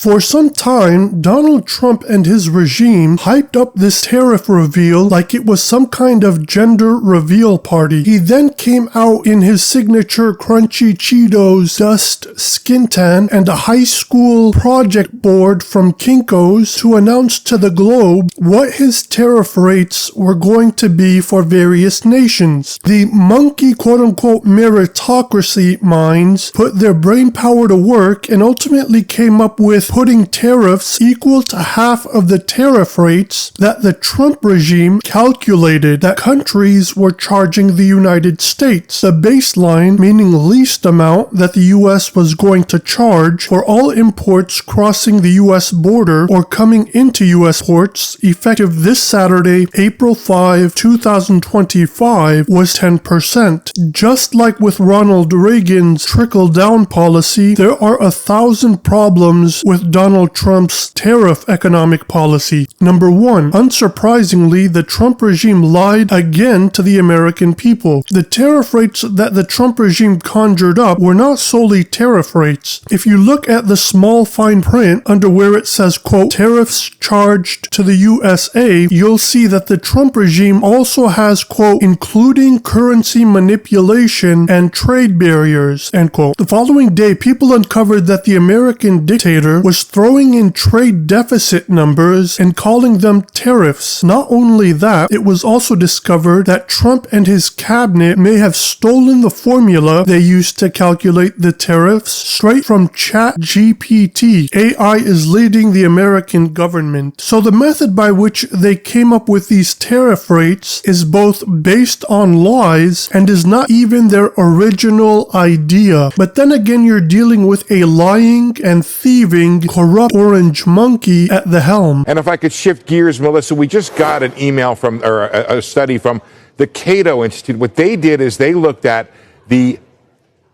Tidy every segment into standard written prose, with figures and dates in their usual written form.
For some time, Donald Trump and his regime hyped up this tariff reveal like it was some kind of gender reveal party. He then came out in his signature crunchy Cheetos dust skin tan and a high school project board from Kinko's to announce to the globe what his tariff rates were going to be for various nations. The monkey quote-unquote meritocracy minds put their brain power to work and ultimately came up with putting tariffs equal to half of the tariff rates that the Trump regime calculated that countries were charging the United States. The baseline, meaning least amount that the US was going to charge for all imports crossing the US border or coming into US ports, effective this Saturday, April 5, 2025, was 10%. Just like with Ronald Reagan's trickle-down policy, there are 1,000 problems with Donald Trump's tariff economic policy. Number one, unsurprisingly, the Trump regime lied again to the American people. The tariff rates that the Trump regime conjured up were not solely tariff rates. If you look at the small fine print under where it says, quote, tariffs charged to the USA, you'll see that the Trump regime also has, quote, including currency manipulation and trade barriers, end quote. The following day, people uncovered that the American dictator was throwing in trade deficit numbers and calling them tariffs. Not only that, it was also discovered that Trump and his cabinet may have stolen the formula they used to calculate the tariffs straight from ChatGPT. AI is leading the American government. So the method by which they came up with these tariff rates is both based on lies and is not even their original idea. But then again, you're dealing with a lying and thieving, corrupt orange monkey at the helm. And if I could shift gears, Melissa, we just got an email from, or a study from the Cato Institute. What they did is they looked at the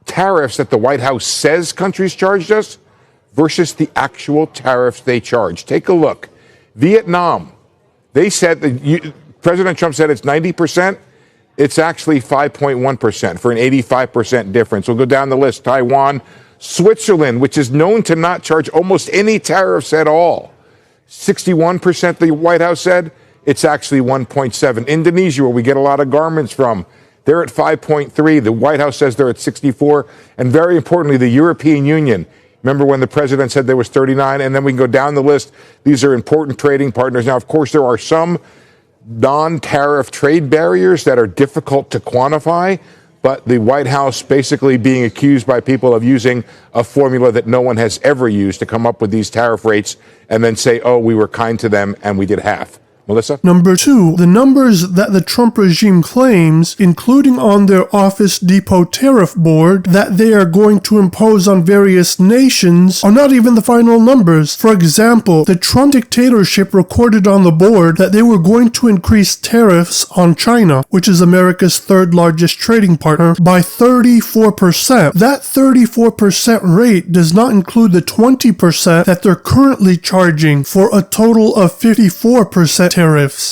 tariffs that the White House says countries charged us versus the actual tariffs they charge. Take a look. Vietnam, they said that President Trump said it's 90%. It's actually 5.1% for an 85% difference. We'll go down the list. Taiwan, Switzerland, which is known to not charge almost any tariffs at all. 61% the White House said. It's actually 1.7. Indonesia, where we get a lot of garments from, they're at 5.3. The White House says they're at 64. And very importantly, the European Union. Remember when the president said there was 39? And then we can go down the list. These are important trading partners. Now, of course, there are some non-tariff trade barriers that are difficult to quantify, but the White House basically being accused by people of using a formula that no one has ever used to come up with these tariff rates and then say, oh, we were kind to them and we did half. Melissa? Number two, the numbers that the Trump regime claims, including on their Office Depot tariff board, that they are going to impose on various nations, are not even the final numbers. For example, the Trump dictatorship recorded on the board that they were going to increase tariffs on China, which is America's third largest trading partner, by 34%. That 34% rate does not include the 20% that they're currently charging, for a total of 54% tariffs.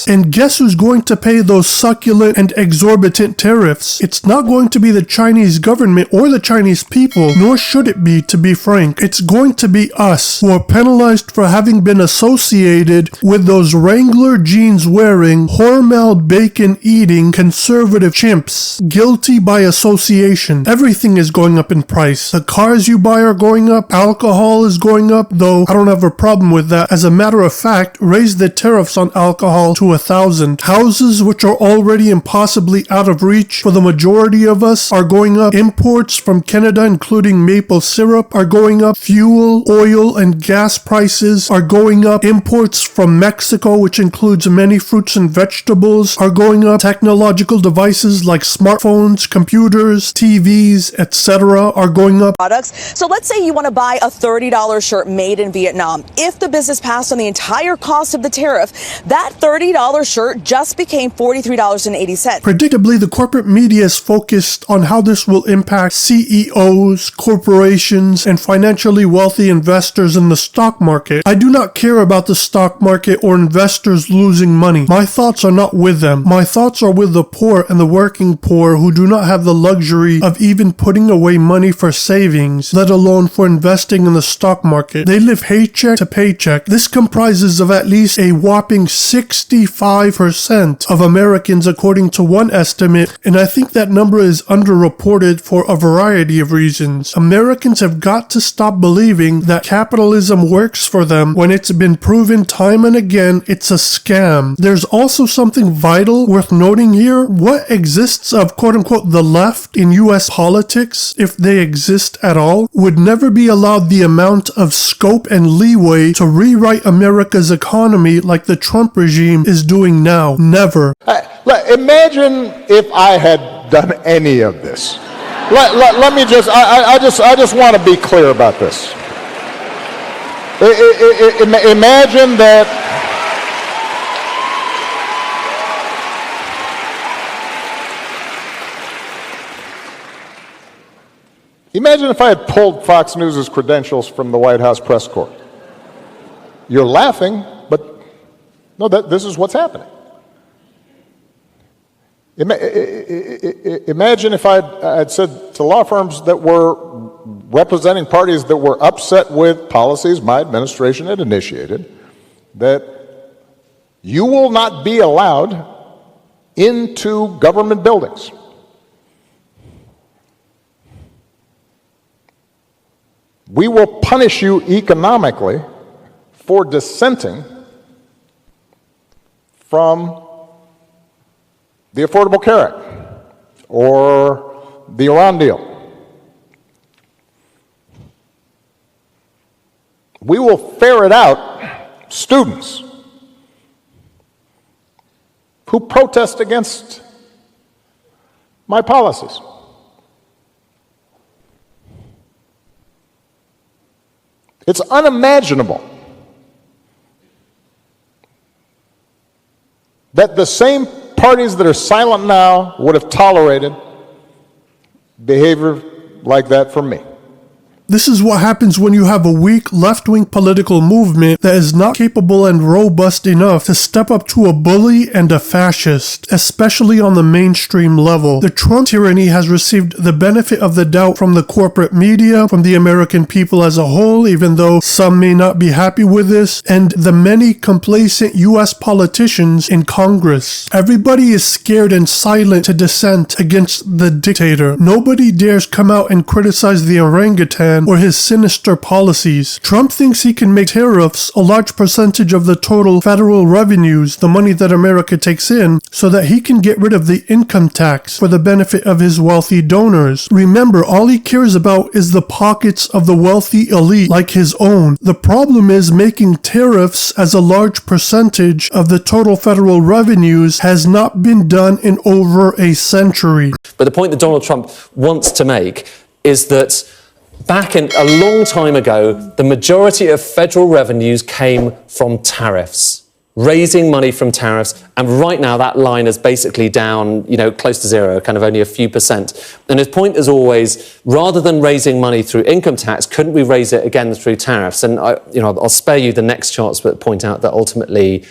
And guess who's going to pay those succulent and exorbitant tariffs? It's not going to be the Chinese government or the Chinese people, nor should it be, to be frank. It's going to be us, who are penalized for having been associated with those Wrangler jeans wearing, Hormel bacon eating conservative chimps, guilty by association. Everything is going up in price. The cars you buy are going up, alcohol is going up, though I don't have a problem with that. As a matter of fact, raise the tariffs on alcohol to 1,000. Houses, which are already impossibly out of reach for the majority of us, are going up. Imports from Canada, including maple syrup, are going up. Fuel, oil, and gas prices are going up. Imports from Mexico, which includes many fruits and vegetables, are going up. Technological devices like smartphones, computers, TVs, etc. are going up. Products. So let's say you want to buy a $30 shirt made in Vietnam. If the business passed on the entire cost of the tariff, that that $30 shirt just became $43.80. Predictably, the corporate media is focused on how this will impact CEOs, corporations, and financially wealthy investors in the stock market. I do not care about the stock market or investors losing money. My thoughts are not with them. My thoughts are with the poor and the working poor who do not have the luxury of even putting away money for savings, let alone for investing in the stock market. They live paycheck to paycheck. This comprises of at least a whopping 65% of Americans according to one estimate, and I think that number is underreported for a variety of reasons. Americans have got to stop believing that capitalism works for them when it's been proven time and again it's a scam. There's also something vital worth noting here. What exists of quote-unquote the left in US politics, if they exist at all, would never be allowed the amount of scope and leeway to rewrite America's economy like the Trump regime is doing now. Never. Imagine if I had done any of this. Let me just, I just want to be clear about this. Imagine that Imagine if I had pulled Fox News' credentials from the White House press corps. You're laughing, but no, this is what's happening. Imagine if I'd said to law firms that were representing parties that were upset with policies my administration had initiated, that you will not be allowed into government buildings. We will punish you economically for dissenting from the Affordable Care Act or the Iran deal. We will ferret out students who protest against my policies. It's unimaginable that the same parties that are silent now would have tolerated behavior like that from me. This is what happens when you have a weak left-wing political movement that is not capable and robust enough to step up to a bully and a fascist, especially on the mainstream level. The Trump tyranny has received the benefit of the doubt from the corporate media, from the American people as a whole, even though some may not be happy with this, and the many complacent US politicians in Congress. Everybody is scared and silent to dissent against the dictator. Nobody dares come out and criticize the orangutan or his sinister policies. Trump thinks he can make tariffs a large percentage of the total federal revenues, the money that America takes in, so that he can get rid of the income tax for the benefit of his wealthy donors. Remember, all he cares about is the pockets of the wealthy elite like his own. The problem is making tariffs as a large percentage of the total federal revenues has not been done in over a century. But the point that Donald Trump wants to make is that back in a long time ago, the majority of federal revenues came from tariffs, raising money from tariffs. And right now that line is basically down, close to zero, kind of only a few percent. And his point is always, rather than raising money through income tax, couldn't we raise it again through tariffs? And I'll spare you the next charts, but point out that ultimately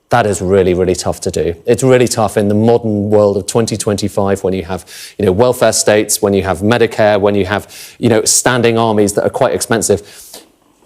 that is really, really tough to do. It's really tough in the modern world of 2025 when you have, welfare states, when you have Medicare, when you have, standing armies that are quite expensive.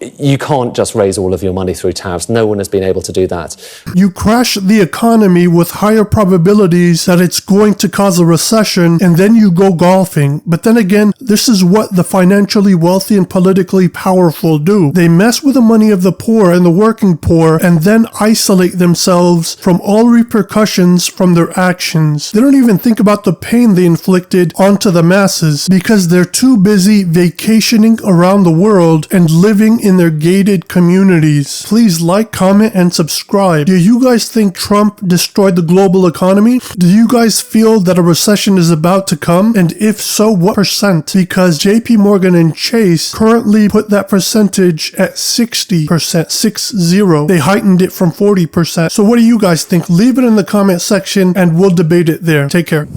You can't just raise all of your money through tariffs. No one has been able to do that. You crash the economy with higher probabilities that it's going to cause a recession, and then you go golfing. But then again, this is what the financially wealthy and politically powerful do. They mess with the money of the poor and the working poor, and then isolate themselves from all repercussions from their actions. They don't even think about the pain they inflicted onto the masses because they're too busy vacationing around the world and living in their gated communities. Please like, comment, and subscribe. Do you guys think Trump destroyed the global economy? Do you guys feel that a recession is about to come? And if so, what percent? Because JP Morgan and Chase currently put that percentage at 60%, 60. They heightened it from 40%. So what do you guys think? Leave it in the comment section and we'll debate it there. Take care.